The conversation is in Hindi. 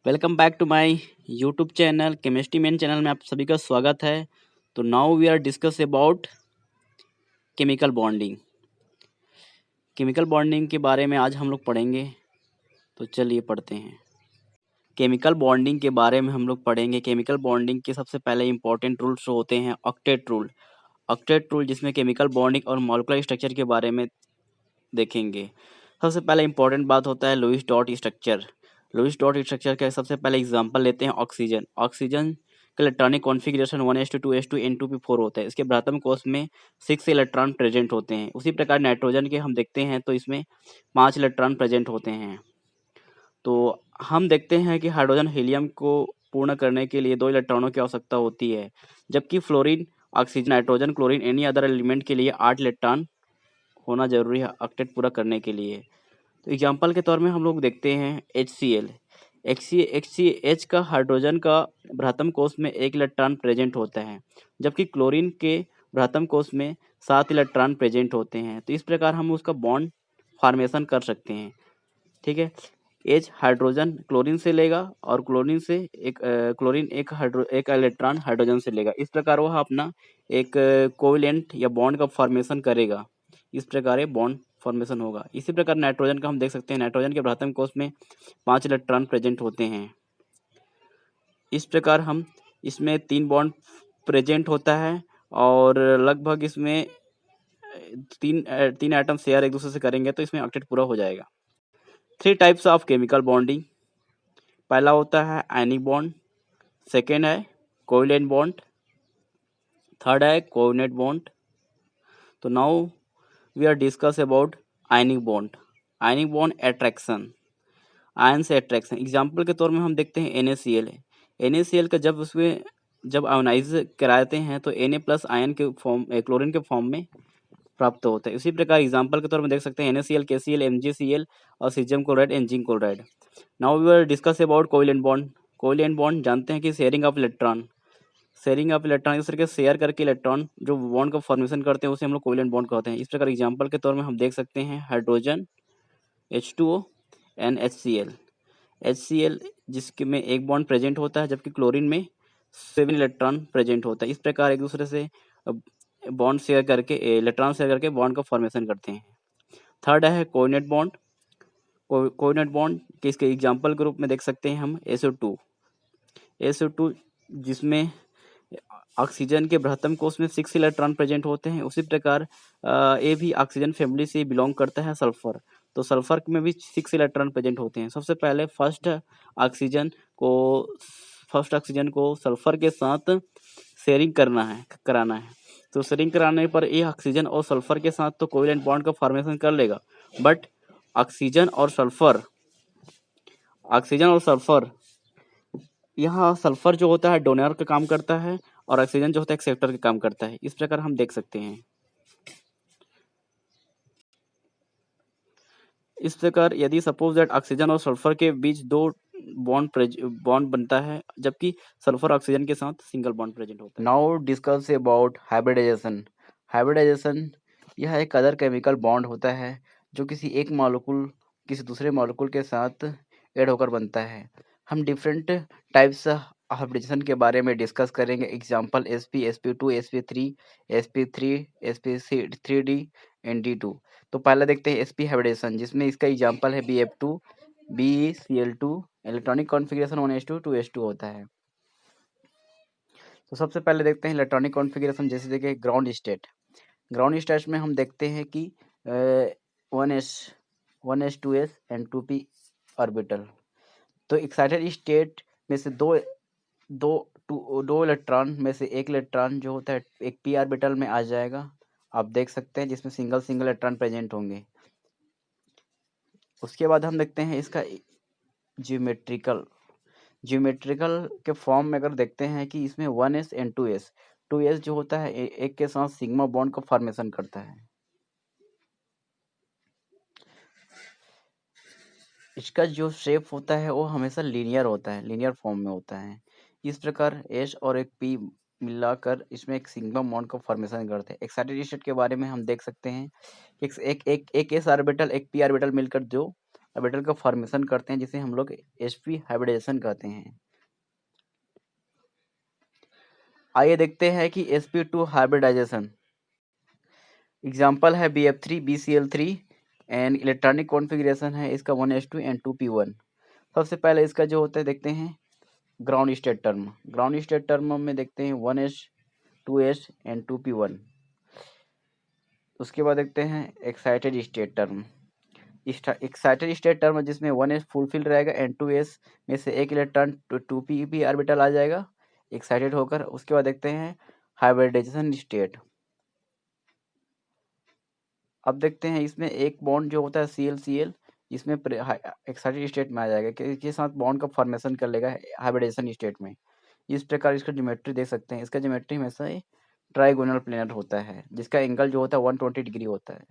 Welcome back to my YouTube channel chemistry main channel में आप सभी का स्वागत है। तो now we are discuss about chemical bonding. Chemical bonding के बारे में आज हम लोग पढ़ेंगे। तो चलिए पढ़ते हैं। केमिकल बॉन्डिंग के बारे में हम लोग पढ़ेंगे। केमिकल बॉन्डिंग के सबसे पहले इंपॉर्टेंट रूल्स होते हैं ऑक्टेट रूल। ऑक्टेट रूल जिसमें केमिकल बॉन्डिंग और मॉलिक्यूलर स्ट्रक्चर के बारे में देखेंगे। सबसे पहले इंपॉर्टेंट बात होता है Lewis dot structure. Lewis dot structure का सबसे पहले एग्जांपल लेते हैं ऑक्सीजन। ऑक्सीजन का electronic configuration 1s2 2s2 N2p4 होता है। इसके ब्रातम कोष में 6 इलेक्ट्रॉन प्रेजेंट होते हैं। उसी प्रकार नाइट्रोजन के हम देखते हैं तो इसमें 5 इलेक्ट्रॉन प्रेजेंट होते हैं। तो हम देखते हैं कि हाइड्रोजन हीलियम को पूर्ण करने के लिए 2 इलेक्ट्रॉनों की आवश्यकता होती है, जबकि fluorine, oxygen, nitrogen, chlorine any other element के लिए 8 इलेक्ट्रॉन होना जरूरी है ऑक्टेट पूरा करने के लिए। तो एग्जाम्पल के तौर में हम लोग देखते हैं HCl। HCH का हाइड्रोजन का भ्रातम कोष में 1 इलेक्ट्रॉन प्रेजेंट होता है, जबकि क्लोरीन के भ्रातम कोष में 7 इलेक्ट्रॉन प्रेजेंट होते हैं। तो इस प्रकार हम उसका बॉन्ड फॉर्मेशन कर सकते हैं। ठीक है। H हाइड्रोजन क्लोरीन से लेगा और क्लोरीन एक इलेक्ट्रॉन हाइड्रोजन से लेगा। इस प्रकार वह अपना एक कोवेलेंट या बॉन्ड का फॉर्मेशन करेगा। इस प्रकार ये बॉन्ड फॉर्मेशन होगा। इसी प्रकार नाइट्रोजन का हम देख सकते हैं। नाइट्रोजन के भ्रातम कोष में 5 इलेक्ट्रॉन प्रेजेंट होते हैं। इस प्रकार हम इसमें 3 बॉन्ड प्रेजेंट होता है और लगभग इसमें तीन एटम शेयर एक दूसरे से करेंगे तो इसमें ऑक्टेट पूरा हो जाएगा। 3 टाइप्स ऑफ केमिकल बॉन्डिंग। पहला होता है आयनिक बॉन्ड, सेकेंड है कोवेलेंट बॉन्ड, थर्ड है कोऑर्डिनेट बॉन्ड। तो now we are discuss about ionic bond. Ionic bond attraction, ion से अट्रैक्शन। एग्जाम्पल के तौर में हम देखते हैं NaCl है। NaCl का जब आयोनाइज कराते हैं तो Na प्लस आयन के फॉर्म क्लोरीन के फॉर्म में प्राप्त होता है। इसी प्रकार एग्जाम्पल के तौर में देख सकते हैं NaCl, KCl, MgCl और सीजियम क्लोराइड, एंजिन chloride. Now we are discuss about covalent bond. Covalent bond जानते हैं कि शेयरिंग ऑफ इलेक्ट्रॉन, इस तरह के शेयर करके इलेक्ट्रॉन जो बॉन्ड का फॉर्मेशन करते हैं उसे हम लोग कोवेलेंट बॉन्ड कहते हैं। इस प्रकार एग्जाम्पल के तौर में हम देख सकते हैं हाइड्रोजन H2O एंड HCl जिसके में एक बॉन्ड प्रेजेंट होता है, जबकि क्लोरीन में 7 इलेक्ट्रॉन प्रेजेंट होता है। इस प्रकार एक दूसरे से बॉन्ड शेयर करके इलेक्ट्रॉन शेयर करके बॉन्ड का फॉर्मेशन करते हैं। थर्ड है कोऑर्डिनेट बॉन्ड। कोऑर्डिनेट बॉन्ड के इसके एग्जाम्पल के रूप में देख सकते हैं हम SO2 जिसमें ऑक्सीजन के बृहत्तम कोष में 6 इलेक्ट्रॉन प्रेजेंट होते हैं। उसी प्रकार ये भी ऑक्सीजन फैमिली से बिलोंग करता है। सल्फर, तो सल्फर में भी 6 इलेक्ट्रॉन प्रेजेंट होते हैं। सबसे पहले ऑक्सीजन को सल्फर के साथ शेयरिंग कराना है। तो शेयरिंग कराने पर ये ऑक्सीजन और सल्फर के साथ तो कोवेलेंट बॉन्ड का फॉर्मेशन कर लेगा, बट ऑक्सीजन और सल्फर यहाँ सल्फर जो होता है डोनर का काम करता है और ऑक्सीजन जो होता है एक्सेप्टर का काम करता है। इस प्रकार हम देख सकते हैं। इस प्रकार यदि सपोज दैट ऑक्सीजन और सल्फर के बीच 2 बॉन्ड बनता है, जबकि सल्फर ऑक्सीजन के साथ सिंगल बॉन्ड प्रेजेंट होता है। Now discuss about hybridisation. Hybridisation यह एक अदर केमिकल बॉन्ड होता है जो किसी एक मॉलिक्यूल किसी दूसरे मॉलिक्यूल के साथ ऐड होकर बनता है। हम डिफरेंट टाइप्स हाइब्रिडाइजेशन के बारे में डिस्कस करेंगे। Example sp, sp2, sp3, sp3, sp3d and d2। तो पहले देखते हैं sp हाइब्रिडेशन, जिसमें इसका एग्जांपल है Bf2, BeCl2। Electronic configuration 1s2 2s2 होता है। तो सबसे पहले देखते हैं इलेक्ट्रॉनिक कॉन्फ़िगरेशन। जैसे देखिए ग्राउंड स्टेट में हम देखते हैं कि 1s 2s and 2p orbital. तो एक्साइटेड स्टेट में से दो इलेक्ट्रॉन में से एक इलेक्ट्रॉन जो होता है एक p ऑर्बिटल में आ जाएगा। आप देख सकते हैं जिसमें सिंगल इलेक्ट्रॉन प्रेजेंट होंगे। उसके बाद हम देखते हैं इसका ज्योमेट्रिकल के फॉर्म में अगर देखते हैं कि इसमें 1s एंड 2s जो होता है एक के साथ सिग्मा बॉन्ड का फॉर्मेशन करता है। इसका जो शेप होता है वो हमेशा लीनियर फॉर्म में होता है। इस प्रकार एस और एक पी मिलाकर इसमें एक सिग्मा बॉन्ड का फॉर्मेशन करते हैं। एक्साइटेड स्टेट के बारे में हम देख सकते हैं कि एक एस ऑर्बिटल एक पी ऑर्बिटल मिलकर जो ऑर्बिटल का फॉर्मेशन करते हैं, जिसे हम लोग sp हाइब्रिडाइजेशन कहते हैं। आइए देखते हैं कि sp2 हाइब्रिडाइजेशन। एग्जाम्पल है BF3 BCl3 and electronic configuration है इसका 1s2 एंड 2p1। सबसे पहले इसका जो होता है देखते हैं ground state term. Ground state term में देखते हैं 1s 2s एंड 2p1। उसके बाद देखते हैं excited state term. Excited state term जिसमें 1s फुलफिल रहेगा एंड 2s में से एक इलेक्ट्रॉन 2p ऑर्बिटल आ जाएगा एक्साइटेड होकर। उसके बाद देखते हैं हाइब्रिडाइजेशन स्टेट। अब देखते हैं इसमें एक बॉन्ड जो होता है Cl इसमें एक्साइटेड स्टेट में आ जाएगा कि इसके साथ बॉन्ड का फॉर्मेशन कर लेगा हाइब्रिडाइजेशन स्टेट में। इस प्रकार इसका ज्योमेट्री देख सकते हैं। इसका ज्योमेट्री हमेशा ट्राइगोनल प्लेनर होता है, जिसका एंगल जो होता है 120 डिग्री होता है।